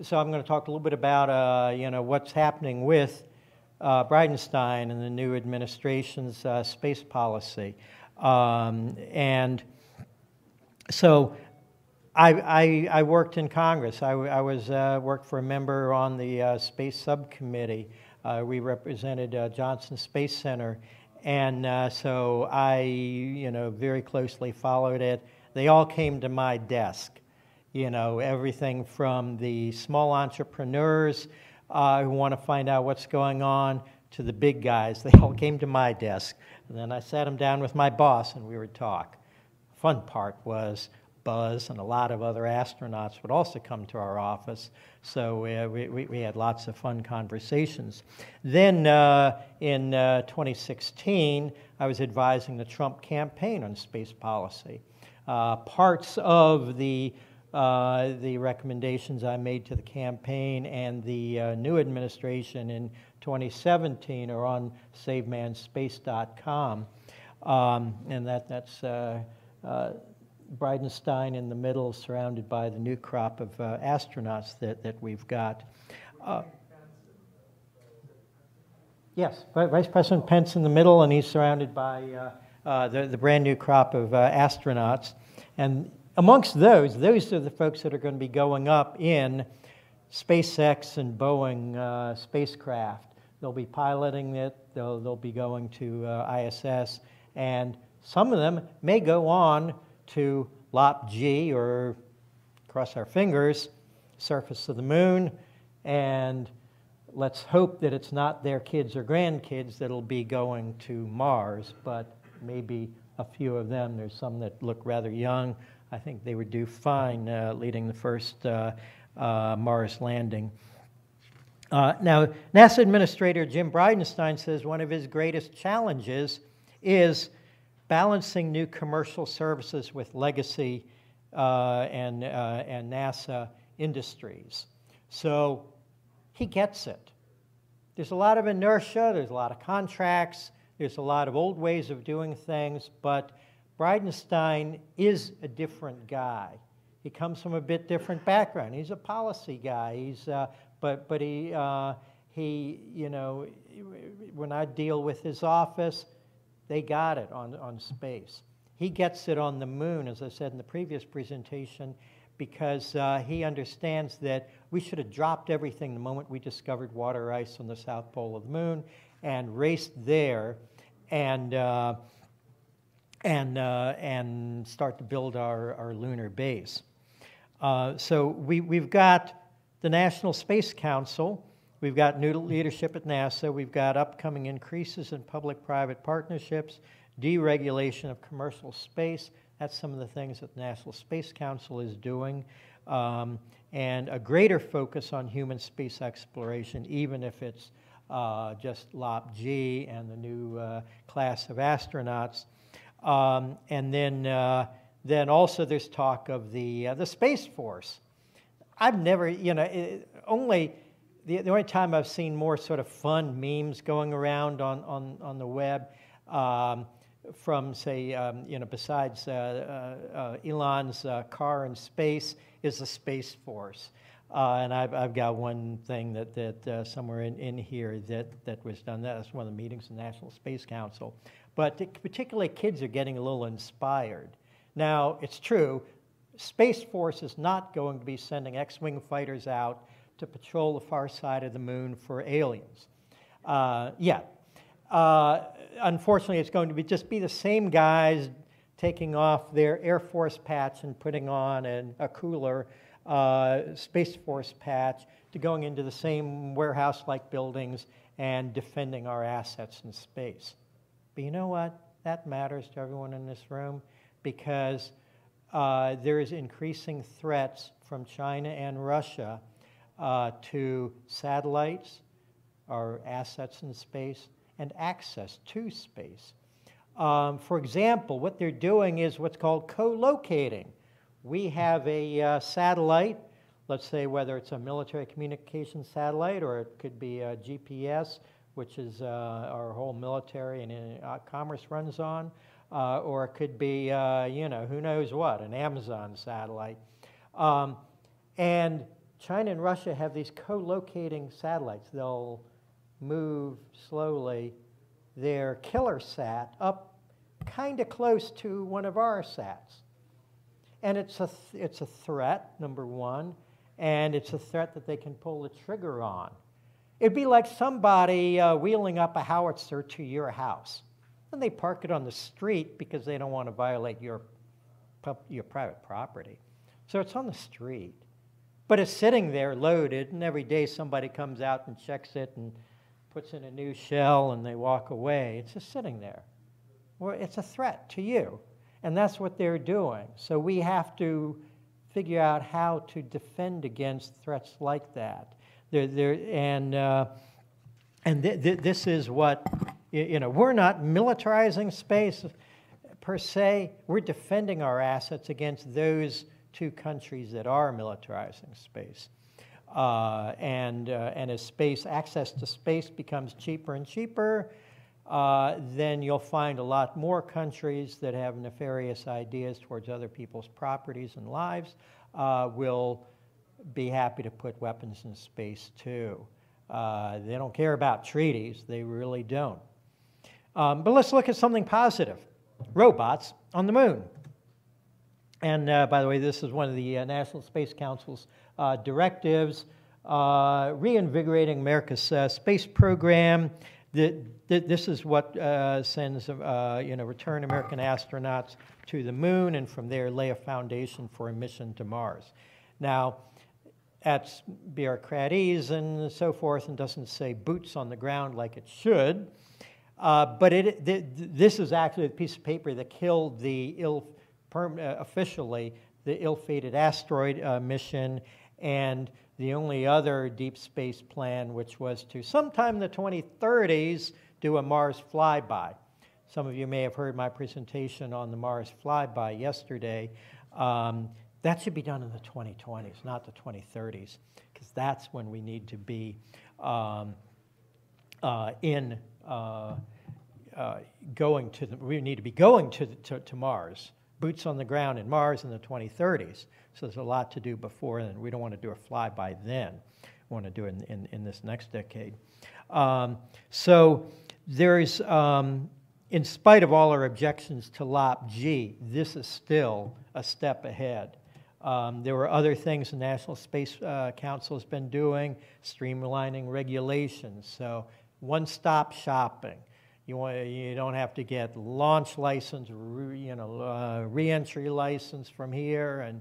so I'm going to talk a little bit about what's happening with Bridenstine and the new administration's space policy. And so I worked in Congress. I worked for a member on the space subcommittee. We represented Johnson Space Center, and so I very closely followed it. They all came to my desk. Everything from the small entrepreneurs who want to find out what's going on to the big guys. They all came to my desk. And then I sat them down with my boss and we would talk. Fun part was Buzz and a lot of other astronauts would also come to our office. So we had lots of fun conversations. Then in 2016, I was advising the Trump campaign on space policy. Parts of the recommendations I made to the campaign and the new administration in 2017 are on SaveManSpace.com. And that's Bridenstine in the middle, surrounded by the new crop of astronauts that we've got. Yes, Vice President Pence in the middle, and he's surrounded by the brand new crop of astronauts. And amongst those are the folks that are going to be going up in SpaceX and Boeing spacecraft. They'll be piloting it, they'll be going to ISS, and some of them may go on to Lot G, or cross our fingers, surface of the moon, and let's hope that it's not their kids or grandkids that'll be going to Mars, but maybe a few of them. There's some that look rather young. I think they would do fine leading the first Mars landing. Now, NASA Administrator Jim Bridenstine says one of his greatest challenges is balancing new commercial services with legacy and NASA industries. So he gets it. There's a lot of inertia, there's a lot of contracts, there's a lot of old ways of doing things, but Bridenstine is a different guy. He comes from a bit different background. He's a policy guy. But he when I deal with his office, they got it on space. He gets it on the moon, as I said in the previous presentation, because he understands that we should have dropped everything the moment we discovered water ice on the south pole of the moon and raced there and start to build our lunar base. So we've got the National Space Council. We've got new leadership at NASA. We've got upcoming increases in public-private partnerships, deregulation of commercial space. That's some of the things that the National Space Council is doing. And a greater focus on human space exploration, even if it's just Lot G and the new class of astronauts. And then also there's talk of the Space Force. I've never, the only time I've seen more sort of fun memes going around on the web from, say, besides Elon's car in space is the Space Force. And I've got one thing that somewhere in here that was done. That's one of the meetings of the National Space Council. But particularly kids are getting a little inspired. Now, it's true, Space Force is not going to be sending X-wing fighters out to patrol the far side of the moon for aliens yet. Unfortunately, it's going to just be the same guys taking off their Air Force patch and putting on a cooler Space Force patch to going into the same warehouse-like buildings and defending our assets in space. But you know what? That matters to everyone in this room because there is increasing threats from China and Russia to satellites, our assets in space, and access to space. For example, what they're doing is what's called co-locating. We have a satellite, let's say whether it's a military communications satellite or it could be a GPS, which is our whole military and commerce runs on, or it could be, who knows what, an Amazon satellite. And China and Russia have these co-locating satellites. They'll move slowly their killer sat up kind of close to one of our sats. And it's a threat, number one, and it's a threat that they can pull the trigger on. It'd be like somebody wheeling up a howitzer to your house. And they park it on the street because they don't want to violate your private property. So it's on the street. But it's sitting there loaded, and every day somebody comes out and checks it and puts in a new shell and they walk away. It's just sitting there. Well, it's a threat to you. And that's what they're doing. So we have to figure out how to defend against threats like that. This is what, we're not militarizing space per se. We're defending our assets against those two countries that are militarizing space. And as access to space becomes cheaper and cheaper, then you'll find a lot more countries that have nefarious ideas towards other people's properties and lives will be happy to put weapons in space too. They don't care about treaties, they really don't. But let's look at something positive. Robots on the moon. And by the way, this is one of the National Space Council's directives, reinvigorating America's space program. This is what sends return American astronauts to the moon, and from there lay a foundation for a mission to Mars. Now, that's bureaucratese and so forth, and doesn't say boots on the ground like it should. But this is actually a piece of paper that killed the officially the ill-fated asteroid mission, and the only other deep space plan, which was to sometime in the 2030s do a Mars flyby. Some of you may have heard my presentation on the Mars flyby yesterday. That should be done in the 2020s, not the 2030s, because that's when we need to be we need to be going to Mars. Boots on the ground in Mars in the 2030s. So there's a lot to do before then. We don't want to do a flyby then. We want to do it in this next decade. So there's, in spite of all our objections to LOP-G, this is still a step ahead. There were other things the National Space Council has been doing, streamlining regulations, so one-stop shopping. You don't have to get launch license, re-entry license from here, and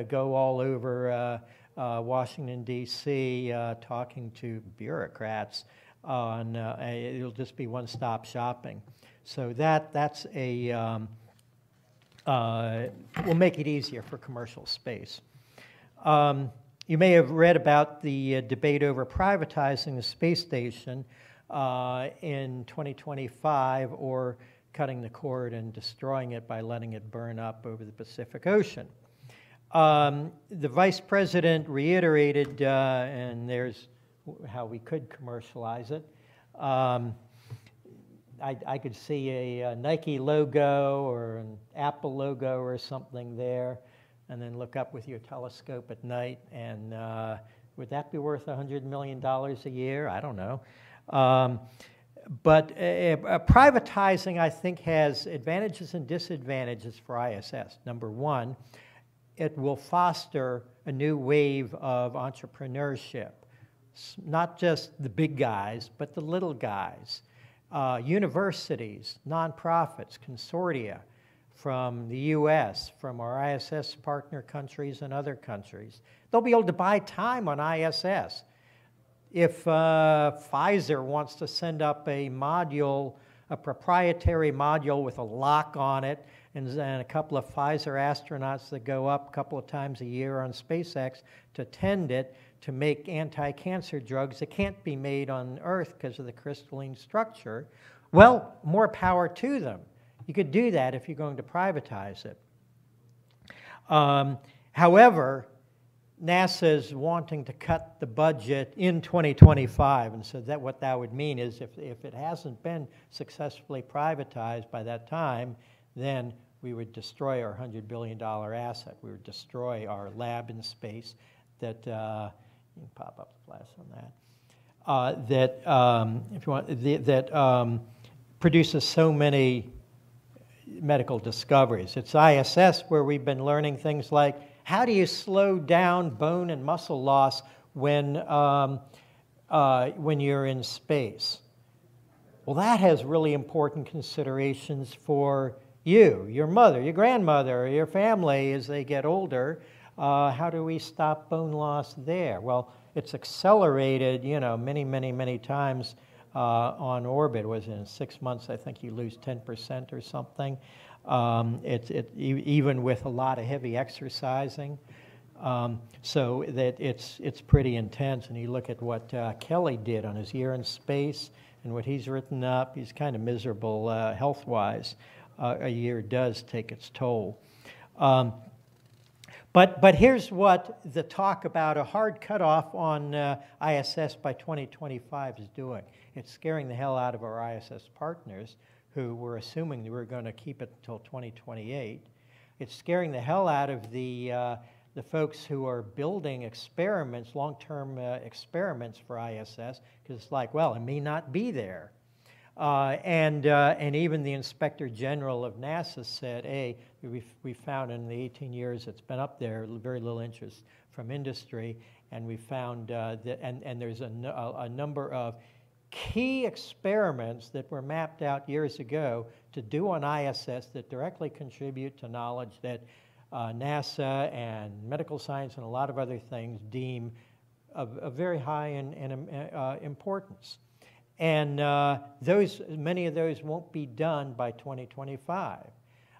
go all over Washington D.C. Talking to bureaucrats. It'll just be one-stop shopping. So that's will make it easier for commercial space. You may have read about the debate over privatizing the space station in 2025, or cutting the cord and destroying it by letting it burn up over the Pacific Ocean. The Vice President reiterated, and there's how we could commercialize it. I could see a Nike logo or an Apple logo or something there, and then look up with your telescope at night, and would that be worth $100 million a year? I don't know. But privatizing, I think, has advantages and disadvantages for ISS. Number one, it will foster a new wave of entrepreneurship. Not just the big guys, but the little guys. Universities, nonprofits, consortia from the U.S., from our ISS partner countries and other countries. They'll be able to buy time on ISS. If Pfizer wants to send up a module, a proprietary module with a lock on it, and a couple of Pfizer astronauts that go up a couple of times a year on SpaceX to tend it, to make anti-cancer drugs that can't be made on Earth because of the crystalline structure, well, more power to them. You could do that if you're going to privatize it. However, NASA's wanting to cut the budget in 2025, and so what that would mean is if it hasn't been successfully privatized by that time, then we would destroy our $100 billion asset. We would destroy our lab in space. that you can pop up the flash on that. If you want, that produces so many medical discoveries. It's ISS where we've been learning things like how do you slow down bone and muscle loss when you're in space. Well, that has really important considerations for you, your mother, your grandmother, your family as they get older. How do we stop bone loss there? Well, it's accelerated, many times on orbit. Was in 6 months, I think you lose 10% or something. Even with a lot of heavy exercising. So that it's pretty intense. And you look at what Kelly did on his year in space and what he's written up. He's kind of miserable health-wise. A year does take its toll. But here's what the talk about a hard cutoff on ISS by 2025 is doing. It's scaring the hell out of our ISS partners who were assuming they were going to keep it until 2028. It's scaring the hell out of the folks who are building experiments, long-term experiments for ISS, because it's like, well, it may not be there. And even the Inspector General of NASA said, hey, we found in the 18 years it's been up there, very little interest from industry, and we found that, and there's a number of key experiments that were mapped out years ago to do on ISS that directly contribute to knowledge that NASA and medical science and a lot of other things deem of very high importance. And many of those won't be done by 2025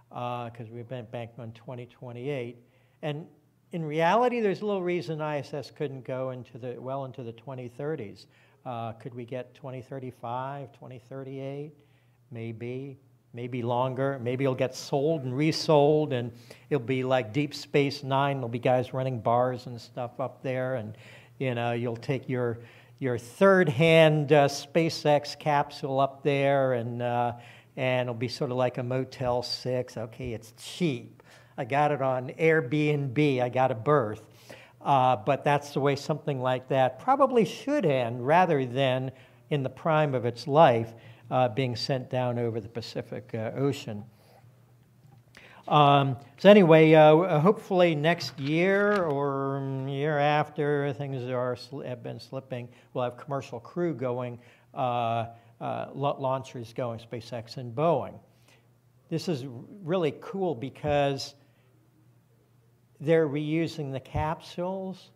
because we've been banked on 2028. And in reality, there's little reason ISS couldn't go well into the 2030s. Could we get 2035, 2038? Maybe longer. Maybe it'll get sold and resold, and it'll be like Deep Space Nine. There'll be guys running bars and stuff up there, and you'll take your third-hand SpaceX capsule up there, and it'll be sort of like a Motel 6. Okay, it's cheap. I got it on Airbnb. I got a berth. But that's the way something like that probably should end, rather than in the prime of its life being sent down over the Pacific Ocean. So anyway, hopefully next year or year after, things have been slipping. We'll have commercial crew going, launchers going, SpaceX and Boeing. This is really cool because they're reusing the capsules,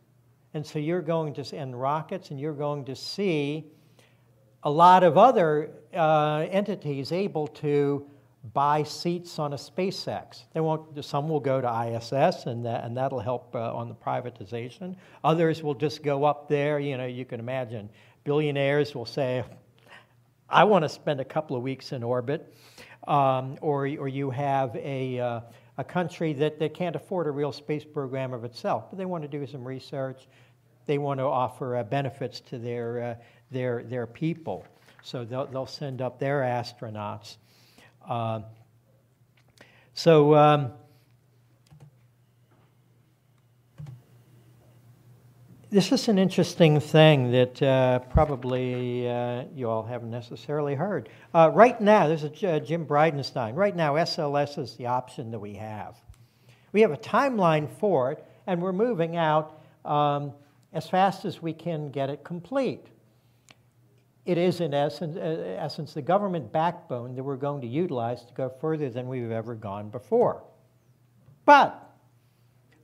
and so you're going to, and rockets, and you're going to see a lot of other entities able to buy seats on a SpaceX. They won't. Some will go to ISS, and that'll help on the privatization. Others will just go up there. You can imagine billionaires will say, "I want to spend a couple of weeks in orbit," or you have a country that can't afford a real space program of itself, but they want to do some research. They want to offer benefits to their people, so they'll send up their astronauts. This is an interesting thing that probably you all haven't necessarily heard. Right now, this is Jim Bridenstine. Right now, SLS is the option that we have. We have a timeline for it, and we're moving out as fast as we can get it complete. It is, in essence, the government backbone that we're going to utilize to go further than we've ever gone before. But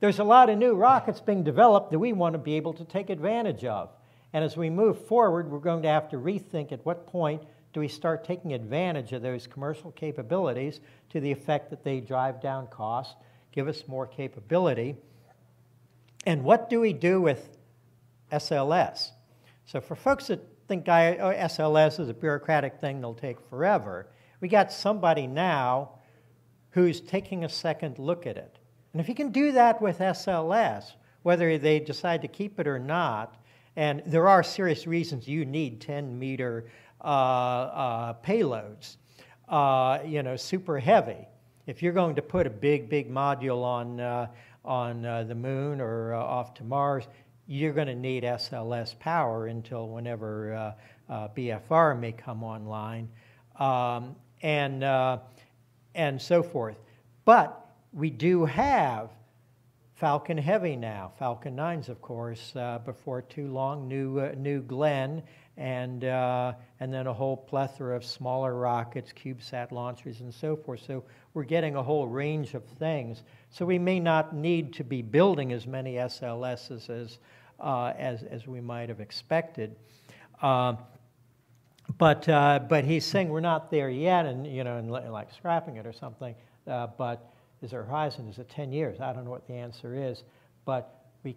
there's a lot of new rockets being developed that we want to be able to take advantage of. And as we move forward, we're going to have to rethink at what point do we start taking advantage of those commercial capabilities to the effect that they drive down costs, give us more capability. And what do we do with SLS? So for folks that think SLS is a bureaucratic thing that'll take forever, we got somebody now who's taking a second look at it. And if you can do that with SLS, whether they decide to keep it or not, and there are serious reasons you need 10-meter payloads, super heavy. If you're going to put a big module on the moon or off to Mars, you're going to need SLS power until whenever BFR may come online, and so forth. But we do have Falcon Heavy now, Falcon 9s, of course, before too long, new Glenn, and then a whole plethora of smaller rockets, CubeSat launchers, and so forth. So we're getting a whole range of things. So we may not need to be building as many SLSs as we might have expected. But he's saying we're not there yet, and and like scrapping it or something. But is there a horizon? Is it 10 years? I don't know what the answer is. But what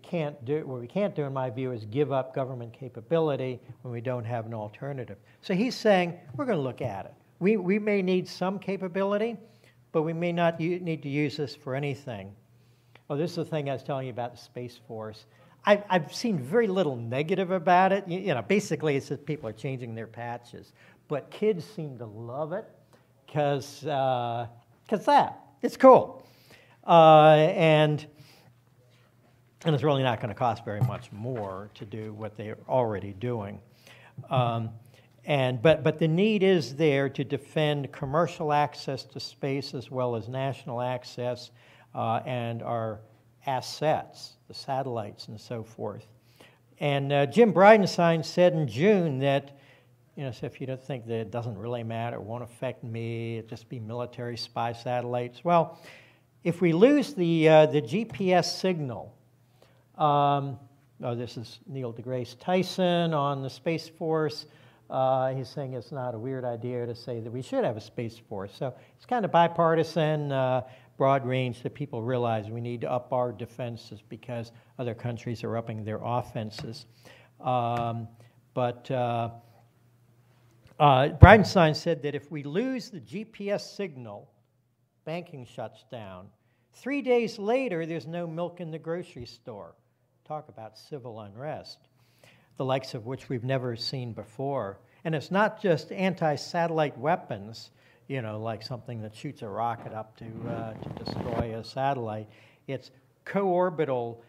we can't do, in my view, is give up government capability when we don't have an alternative. So he's saying we're going to look at it. We may need some capability, but we may not need to use this for anything. Oh, this is the thing I was telling you about the Space Force. I've seen very little negative about it. Basically it's that people are changing their patches. But kids seem to love it because it's cool. And it's really not going to cost very much more to do what they're already doing. But the need is there to defend commercial access to space as well as national access and our assets, the satellites and so forth. And Jim Bridenstine said in June that, so if you don't think that it doesn't really matter, it won't affect me, it'll just be military spy satellites. Well, if we lose the GPS signal, this is Neil deGrasse Tyson on the Space Force. He's saying it's not a weird idea to say that we should have a Space Force. So it's kind of bipartisan, broad range that people realize we need to up our defenses because other countries are upping their offenses. Bridenstine said that if we lose the GPS signal, banking shuts down. 3 days later, there's no milk in the grocery store. Talk about civil unrest, the likes of which we've never seen before. And it's not just anti-satellite weapons, like something that shoots a rocket up to destroy a satellite. It's co-orbital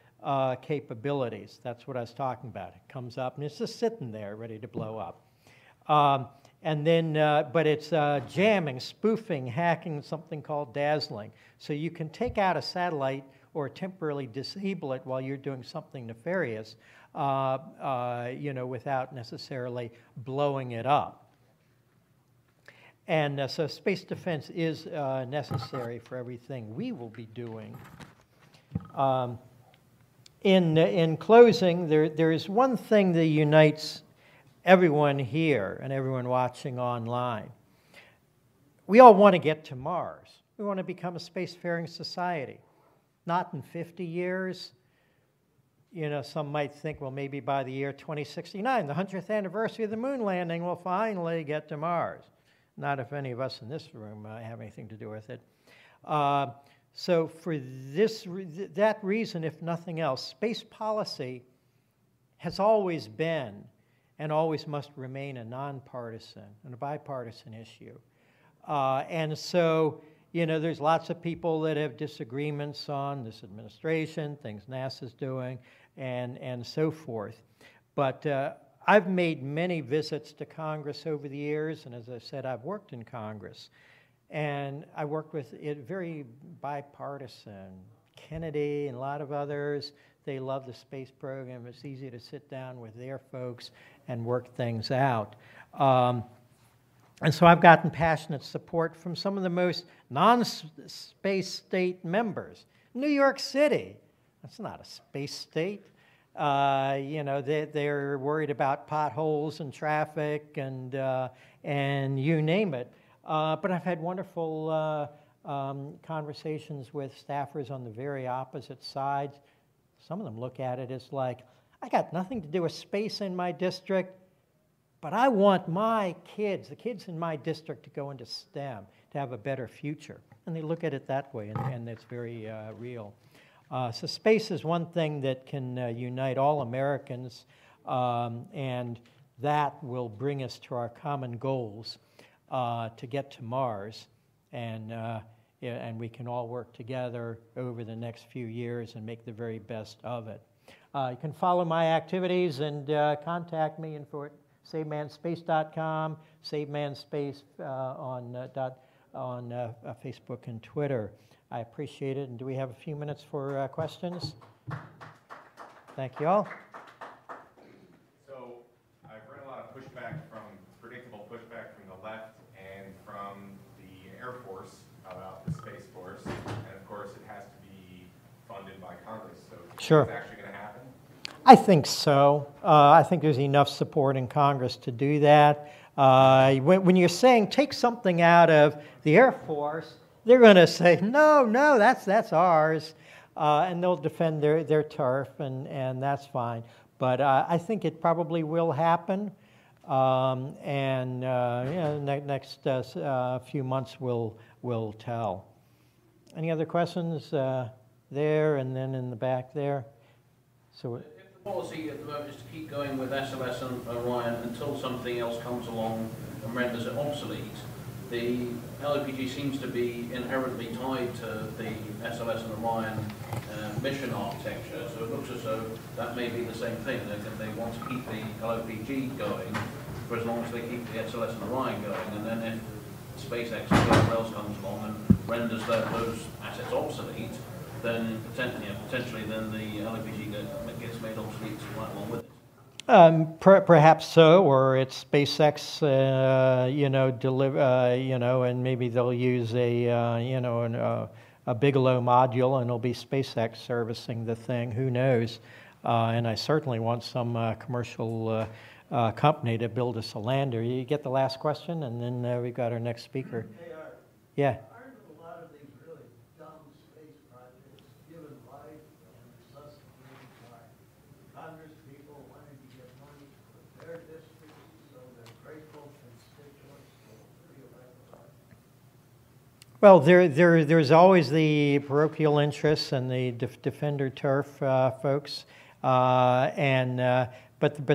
capabilities. That's what I was talking about. It comes up and it's just sitting there ready to blow up. But it's jamming, spoofing, hacking, something called dazzling. So you can take out a satellite or temporarily disable it while you're doing something nefarious, without necessarily blowing it up. And so space defense is necessary for everything we will be doing. In closing, there is one thing that unites everyone here and everyone watching online. We all want to get to Mars. We want to become a spacefaring society. Not in 50 years. Some might think, well, maybe by the year 2069, the 100th anniversary of the moon landing, we'll finally get to Mars. Not if any of us in this room have anything to do with it. So for that reason, if nothing else, space policy has always been and always must remain a nonpartisan and a bipartisan issue. And so, there's lots of people that have disagreements on this administration, things NASA's doing, and so forth. But I've made many visits to Congress over the years, and as I said, I've worked in Congress. And I worked with it very bipartisan. Kennedy and a lot of others, they love the space program. It's easy to sit down with their folks and work things out. And so I've gotten passionate support from some of the most non-space state members. New York City, that's not a space state. They're worried about potholes and traffic and you name it. But I've had wonderful conversations with staffers on the very opposite sides. Some of them look at it as like, I got nothing to do with space in my district, but I want my kids, the kids in my district, to go into STEM, to have a better future. And they look at it that way, and it's very real. So space is one thing that can unite all Americans, and that will bring us to our common goals to get to Mars. And we can all work together over the next few years and make the very best of it. You can follow my activities and contact me info at savemanspace.com, savemanspace on Facebook and Twitter. I appreciate it. And do we have a few minutes for questions? Thank you all. So I've read a lot of pushback predictable pushback from the left and from the Air Force about the Space Force. And of course, it has to be funded by Congress. So Sure. Is it actually going to happen? I think so. I think there's enough support in Congress to do that. When you're saying take something out of the Air Force, they're going to say, no, that's ours. And they'll defend their turf, and that's fine. But I think it probably will happen. Next few months will tell. Any other questions there and then in the back there? So. If the policy at the moment is to keep going with SLS and Orion until something else comes along and renders it obsolete, the LPG seems to be inherently tied to the SLS and Orion mission architecture, so it looks as though that may be the same thing. They want to keep the LPG going for as long as they keep the SLS and Orion going, and then if SpaceX or whoever else comes along and renders those assets obsolete, then potentially then the LPG gets made obsolete right along with it. Perhaps so, or it's SpaceX, and maybe they'll use a Bigelow module, and it'll be SpaceX servicing the thing. Who knows? And I certainly want some commercial company to build us a lander. You get the last question, and then we've got our next speaker. Yeah. Well, there's always the parochial interests and the defender turf folks, but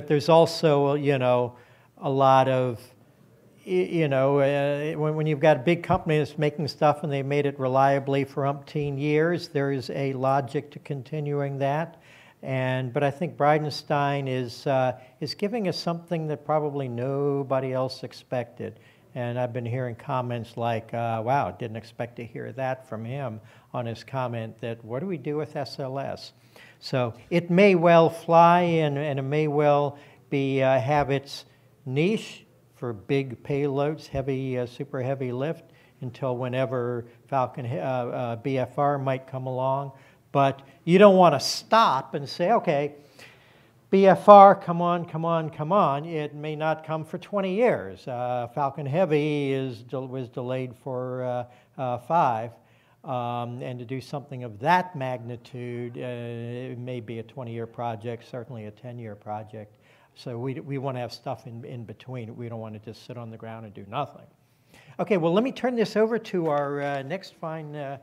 there's also a lot of when you've got a big company that's making stuff and they've made it reliably for umpteen years, there is a logic to continuing that. But I think Bridenstine is giving us something that probably nobody else expected. And I've been hearing comments like, wow, didn't expect to hear that from him on his comment that, what do we do with SLS? So it may well fly and it may well have its niche for big payloads, super heavy lift, until whenever Falcon BFR might come along. But you don't want to stop and say, okay, BFR, come on. It may not come for 20 years. Falcon Heavy was delayed for 5. And to do something of that magnitude, it may be a 20-year project, certainly a 10-year project. So we want to have stuff in between. We don't want to just sit on the ground and do nothing. Okay, well, let me turn this over to our next fine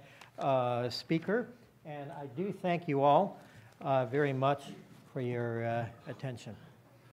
speaker. And I do thank you all very much for your attention.